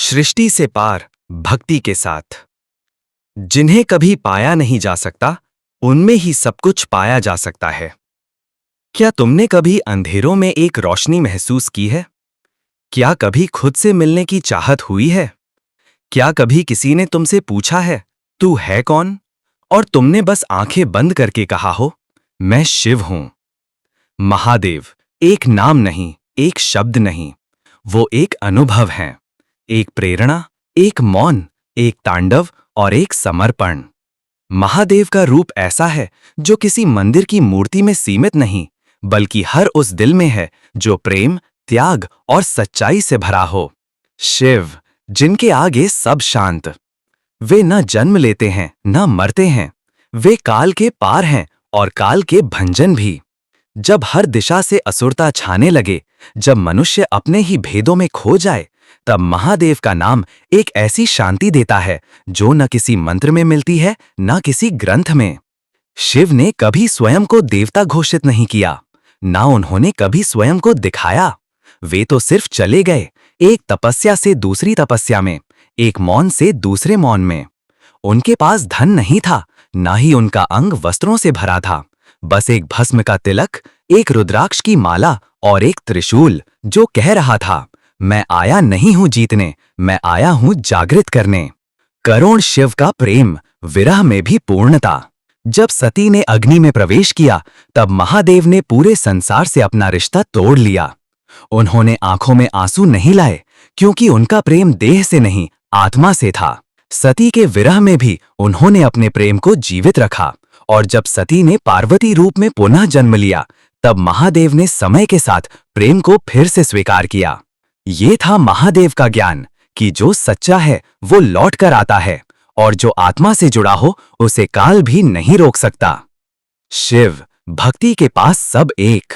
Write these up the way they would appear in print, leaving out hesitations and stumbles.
सृष्टि से पार भक्ति के साथ। जिन्हें कभी पाया नहीं जा सकता, उनमें ही सब कुछ पाया जा सकता है। क्या तुमने कभी अंधेरों में एक रोशनी महसूस की है? क्या कभी खुद से मिलने की चाहत हुई है? क्या कभी किसी ने तुमसे पूछा है, तू है कौन? और तुमने बस आंखें बंद करके कहा हो, मैं शिव हूं। महादेव एक नाम नहीं, एक शब्द नहीं, वो एक अनुभव है, एक प्रेरणा, एक मौन, एक तांडव और एक समर्पण। महादेव का रूप ऐसा है जो किसी मंदिर की मूर्ति में सीमित नहीं, बल्कि हर उस दिल में है जो प्रेम, त्याग और सच्चाई से भरा हो। शिव, जिनके आगे सब शांत। वे न जन्म लेते हैं, न मरते हैं। वे काल के पार हैं और काल के भंजन भी। जब हर दिशा से असुरता छाने लगे, जब मनुष्य अपने ही भेदों में खो जाए, तब महादेव का नाम एक ऐसी शांति देता है जो न किसी मंत्र में मिलती है, न किसी ग्रंथ में। शिव ने कभी स्वयं को देवता घोषित नहीं किया, ना उन्होंने कभी स्वयं को दिखाया। वे तो सिर्फ चले गए, एक तपस्या से दूसरी तपस्या में, एक मौन से दूसरे मौन में। उनके पास धन नहीं था, ना ही उनका अंग वस्त्रों से भरा था, बस एक भस्म का तिलक, एक रुद्राक्ष की माला और एक त्रिशूल जो कह रहा था, मैं आया नहीं हूं जीतने, मैं आया हूं जागृत करने। करुण शिव का प्रेम, विरह में भी पूर्णता। जब सती ने अग्नि में प्रवेश किया, तब महादेव ने पूरे संसार से अपना रिश्ता तोड़ लिया। उन्होंने आंखों में आंसू नहीं लाए, क्योंकि उनका प्रेम देह से नहीं, आत्मा से था। सती के विरह में भी उन्होंने अपने प्रेम को जीवित रखा, और जब सती ने पार्वती रूप में पुनः जन्म लिया, तब महादेव ने समय के साथ प्रेम को फिर से स्वीकार किया। ये था महादेव का ज्ञान कि जो सच्चा है वो लौट कर आता है, और जो आत्मा से जुड़ा हो उसे काल भी नहीं रोक सकता। शिव, भक्ति के पास सब एक।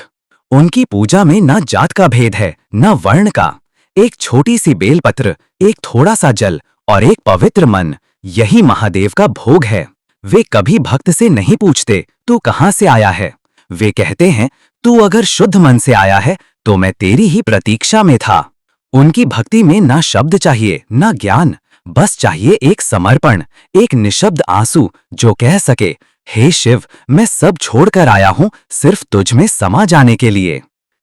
उनकी पूजा में न जात का भेद है, न वर्ण का। एक छोटी सी बेलपत्र, एक थोड़ा सा जल और एक पवित्र मन, यही महादेव का भोग है। वे कभी भक्त से नहीं पूछते, तू कहां से आया है। वे कहते हैं, तू अगर शुद्ध मन से आया है तो मैं तेरी ही प्रतीक्षा में था। उनकी भक्ति में ना शब्द चाहिए, ना ज्ञान, बस चाहिए एक समर्पण, एक निशब्द आंसू जो कह सके, हे शिव, मैं सब छोड़कर आया हूं सिर्फ तुझ में समा जाने के लिए।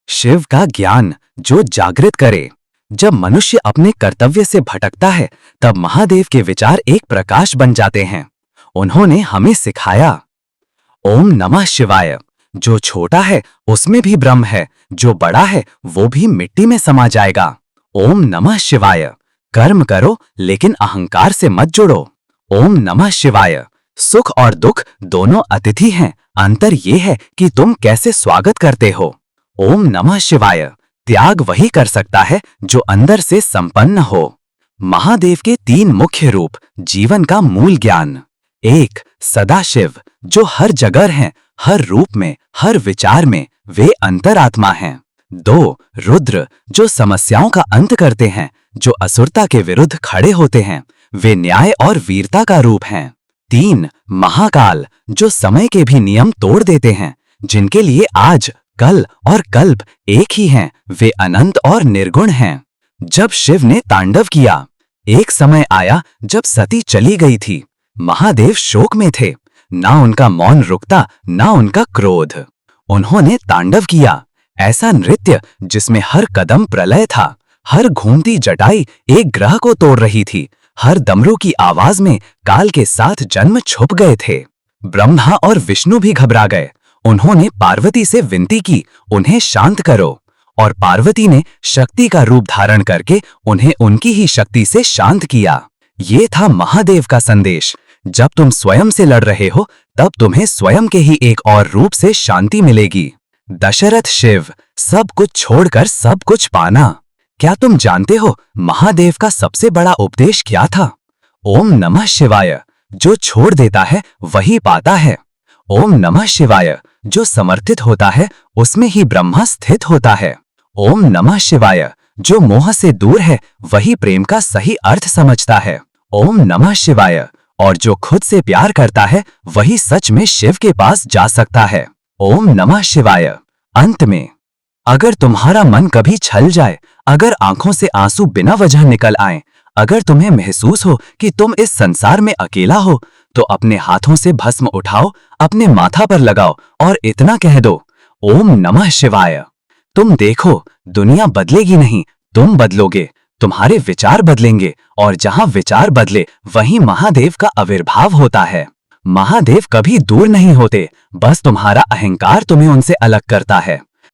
शिव का ज्ञान जो जागृत करे। जब मनुष्य अपने कर्तव्य से भटकता है, तब महादेव के विचार एक प्रकाश बन जाते हैं। उन्होंने हमें सिखाया, ओम नमः शिवाय। जो छोटा है उसमें भी ब्रह्म है, जो बड़ा है वो भी मिट्टी में समा जाएगा। ओम नमः शिवाय। कर्म करो लेकिन अहंकार से मत जुड़ो। ओम नमः शिवाय। सुख और दुख दोनों अतिथि हैं, अंतर ये है कि तुम कैसे स्वागत करते हो। ओम नमः शिवाय। त्याग वही कर सकता है जो अंदर से संपन्न हो। महादेव के तीन मुख्य रूप, जीवन का मूल ज्ञान। एक, सदाशिव, जो हर जगह हैं, हर रूप में, हर विचार में, वे अंतरात्मा हैं। दो, रुद्र, जो समस्याओं का अंत करते हैं, जो असुरता के विरुद्ध खड़े होते हैं, वे न्याय और वीरता का रूप हैं। तीन, महाकाल, जो समय के भी नियम तोड़ देते हैं, जिनके लिए आज, कल और कल्प एक ही हैं, वे अनंत और निर्गुण हैं। जब शिव ने तांडव किया, एक समय आया जब सती चली गई थी। महादेव शोक में थे, ना उनका मौन रुकता, ना उनका क्रोध। उन्होंने तांडव किया, ऐसा नृत्य जिसमें हर कदम प्रलय था, हर घूमती जटाई एक ग्रह को तोड़ रही थी, हर डमरू की आवाज में काल के 7 जन्म छुप गए थे। ब्रह्मा और विष्णु भी घबरा गए। उन्होंने पार्वती से विनती की, उन्हें शांत करो, और पार्वती ने शक्ति का रूप धारण करके उन्हें उनकी ही शक्ति से शांत किया। ये था महादेव का संदेश, जब तुम स्वयं से लड़ रहे हो, तब तुम्हें स्वयं के ही एक और रूप से शांति मिलेगी। दशरथ शिव, सब कुछ छोड़कर सब कुछ पाना। क्या तुम जानते हो महादेव का सबसे बड़ा उपदेश क्या था? ओम नमः शिवाय। जो छोड़ देता है वही पाता है। ओम नमः शिवाय। जो समर्थित होता है उसमें ही ब्रह्मा स्थित होता है। ओम नमः शिवाय। जो मोह से दूर है वही प्रेम का सही अर्थ समझता है। ओम नमः शिवाय। और जो खुद से प्यार करता है वही सच में शिव के पास जा सकता है। ओम नमः शिवाय। अंत में, अगर तुम्हारा मन कभी छल जाए, अगर आंखों से आंसू बिना वजह निकल आए, अगर तुम्हें महसूस हो कि तुम इस संसार में अकेला हो, तो अपने हाथों से भस्म उठाओ, अपने माथा पर लगाओ और इतना कह दो, ओम नमः शिवाय। तुम देखो, दुनिया बदलेगी नहीं, तुम बदलोगे। तुम्हारे विचार बदलेंगे और जहां विचार बदले वहीं महादेव का आविर्भाव होता है। महादेव कभी दूर नहीं होते, बस तुम्हारा अहंकार तुम्हें उनसे अलग करता है।